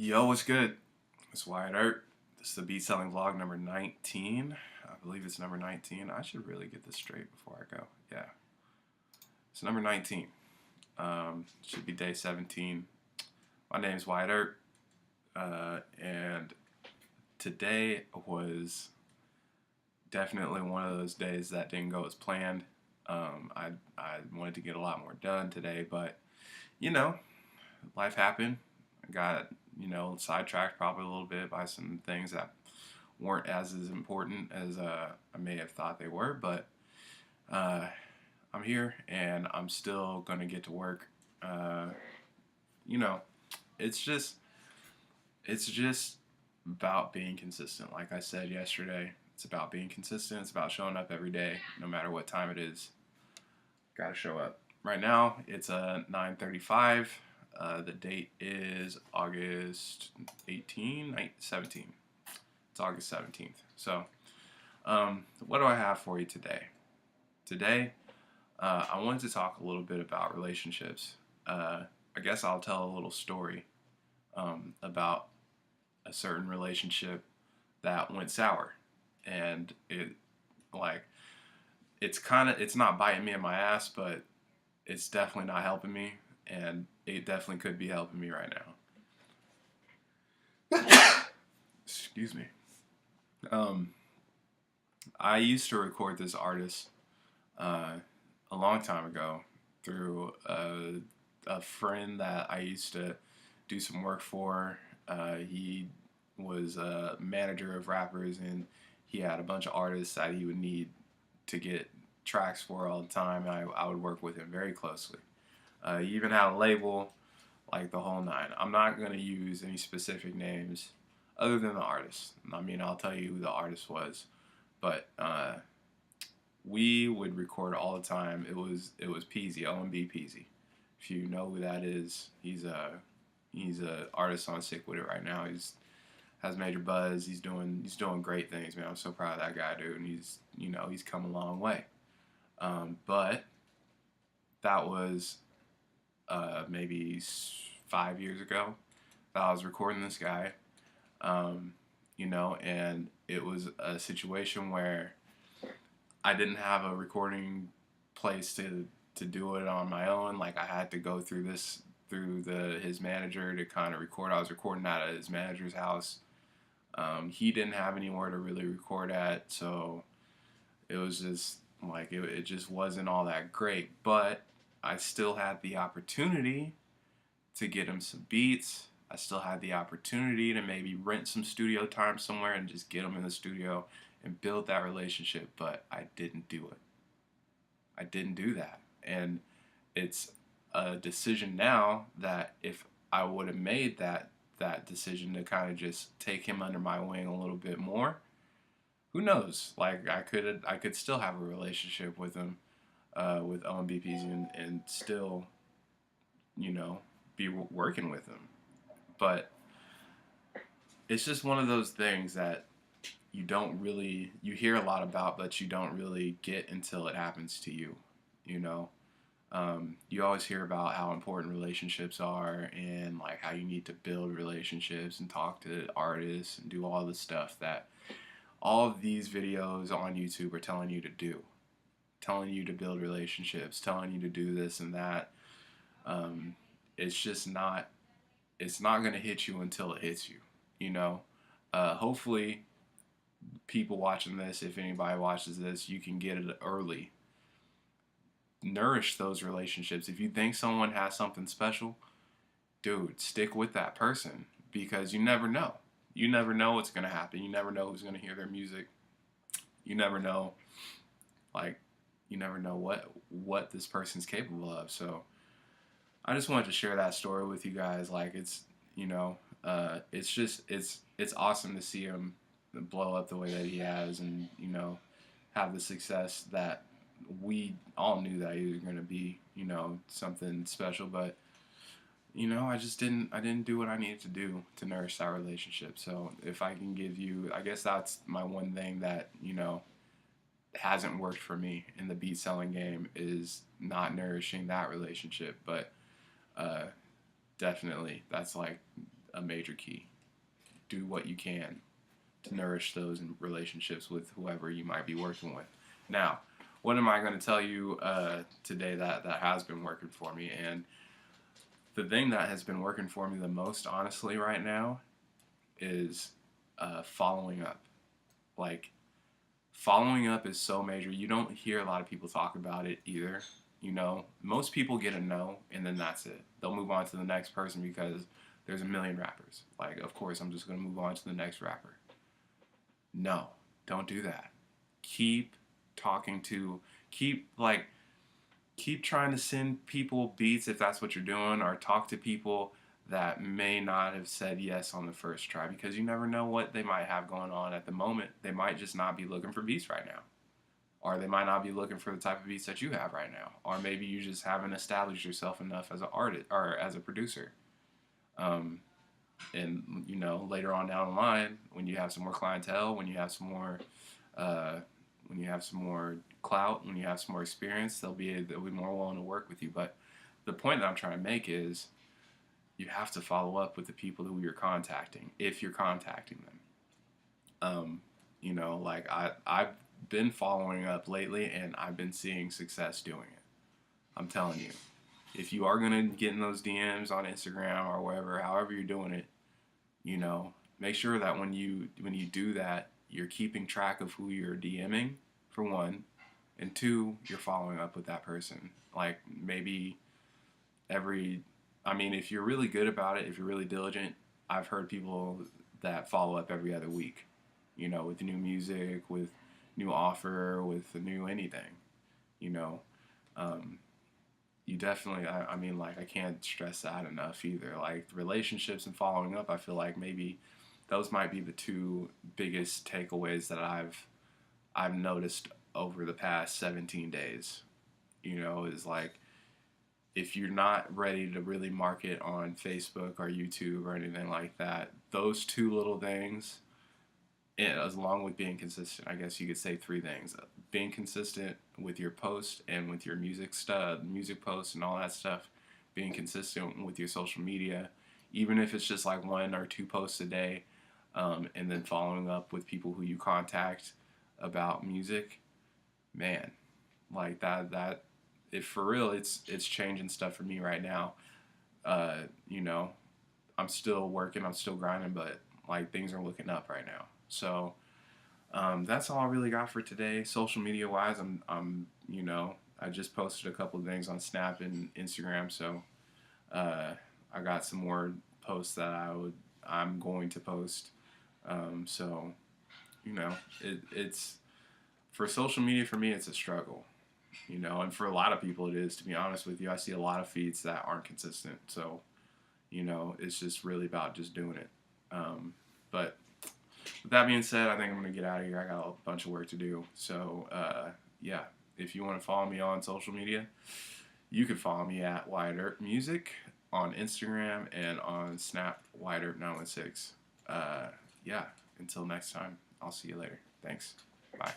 Yo, what's good? It's Wyatt Earp. This is the beat selling vlog number 19. I believe it's number 19. I should really get this straight before I go. Yeah. It's number 19. Should be day 17. My name is Wyatt Earp. And today was definitely one of those days that didn't go as planned. I wanted to get a lot more done today, but, life happened. I got, sidetracked probably a little bit by some things that weren't as important as I may have thought they were, but I'm here and I'm still going to get to work. You know, it's just about being consistent. Like I said yesterday, it's about being consistent. It's about showing up every day, no matter what time it is. Gotta show up. Right now, it's 9:35. The date is August 17. It's August 17th. So, what do I have for you today? Today, I wanted to talk a little bit about relationships. I guess I'll tell a little story about a certain relationship that went sour, and it's not biting me in my ass, but it's definitely not helping me, and it definitely could be helping me right now. Excuse me. I used to record this artist a long time ago through a friend that I used to do some work for. He was a manager of rappers, and he had a bunch of artists that he would need to get tracks for all the time. I would work with him very closely. He even had a label, like the whole nine. I'm not going to use any specific names other than the artist. I mean, I'll tell you who the artist was, but we would record all the time. It was Peasy, OMB Peasy. If you know who that is, he's a artist on Sick With It right now. Has major buzz. He's doing great things, man. I'm so proud of that guy, dude. And he's come a long way. But that was maybe 5 years ago that I was recording this guy. And it was a situation where I didn't have a recording place to do it on my own. Like, I had to go through his manager to kind of record. I was recording at his manager's house. He didn't have anywhere to really record at, so it was just like it just wasn't all that great. But I still had the opportunity to get him some beats. I still had the opportunity to maybe rent some studio time somewhere and just get him in the studio and build that relationship, but I didn't do it. I didn't do that. And it's a decision now that if I would have made that decision to kind of just take him under my wing a little bit more, who knows? Like, I could still have a relationship with him, with OMBPs, and still, be working with him. But it's just one of those things that you hear a lot about, but you don't really get until it happens to you. You always hear about how important relationships are, and like how you need to build relationships and talk to artists and do all the stuff that all of these videos on YouTube are telling you to do, telling you to build relationships, telling you to do this and that. It's not going to hit you until it hits you. Hopefully people watching this, if anybody watches this, you can get it early. Nourish those relationships. If you think someone has something special, dude, stick with that person, because you never know. You never know what's going to happen. You never know who's going to hear their music. You never know, what this person's capable of. So I just wanted to share that story with you guys. Like, it's awesome to see him blow up the way that he has, and have the success that we all knew that he was going to be, something special. But I didn't do what I needed to do to nourish that relationship. So if I can give you, I guess that's my one thing that hasn't worked for me in the beat selling game, is not nourishing that relationship. But definitely, that's like a major key. Do what you can to nourish those relationships with whoever you might be working with. Now, what am I going to tell you today that has been working for me? And the thing that has been working for me the most, honestly, right now, is following up. Like, following up is so major. You don't hear a lot of people talk about it either. You know, most people get a no, and then that's it. They'll move on to the next person because there's a million rappers. Like, of course, I'm just going to move on to the next rapper. No, don't do that. Keep talking to, keep trying to send people beats if that's what you're doing, or talk to people that may not have said yes on the first try, because you never know what they might have going on at the moment. They might just not be looking for beats right now, or they might not be looking for the type of beats that you have right now, or maybe you just haven't established yourself enough as an artist or as a producer. And you know, later on down the line, when you have some more clientele, when you have some more clout, when you have some more experience, they'll be more willing to work with you. But the point that I'm trying to make is you have to follow up with the people who you're contacting, if you're contacting them. You know, like I've been following up lately, and I've been seeing success doing it. I'm telling you, if you are gonna get in those DMs on Instagram or wherever, however you're doing it, you know, make sure that when you do that, you're keeping track of who you're DMing, for one, and two, you're following up with that person. Like, maybe if you're really good about it, if you're really diligent, I've heard people that follow up every other week, you know, with new music, with new offer, with new anything, you know. You definitely, I can't stress that enough either. Like, relationships and following up, I feel like maybe those might be the two biggest takeaways that I've noticed over the past 17 days. You know, is like, if you're not ready to really market on Facebook or YouTube or anything like that, those two little things, and as along with being consistent, I guess you could say three things: being consistent with your post and with your music posts and all that stuff, being consistent with your social media, even if it's just like 1 or 2 posts a day, and then following up with people who you contact about music. Man, like that if for real, it's changing stuff for me right now. You know, I'm still working, I'm still grinding, but like, things are looking up right now. So that's all I really got for today. Social media wise, you know, I just posted a couple of things on Snap and Instagram, so I got some more posts that I'm going to post. So, you know, it's for social media, for me, it's a struggle, you know, and for a lot of people it is, to be honest with you. I see a lot of feeds that aren't consistent, so, you know, it's just really about just doing it. But with that being said, I think I'm going to get out of here. I got a bunch of work to do. So, yeah, if you want to follow me on social media, you can follow me at Wyatt Earp Music on Instagram and on Snap, Wyatt Earp 916. Yeah, until next time, I'll see you later. Thanks. Bye.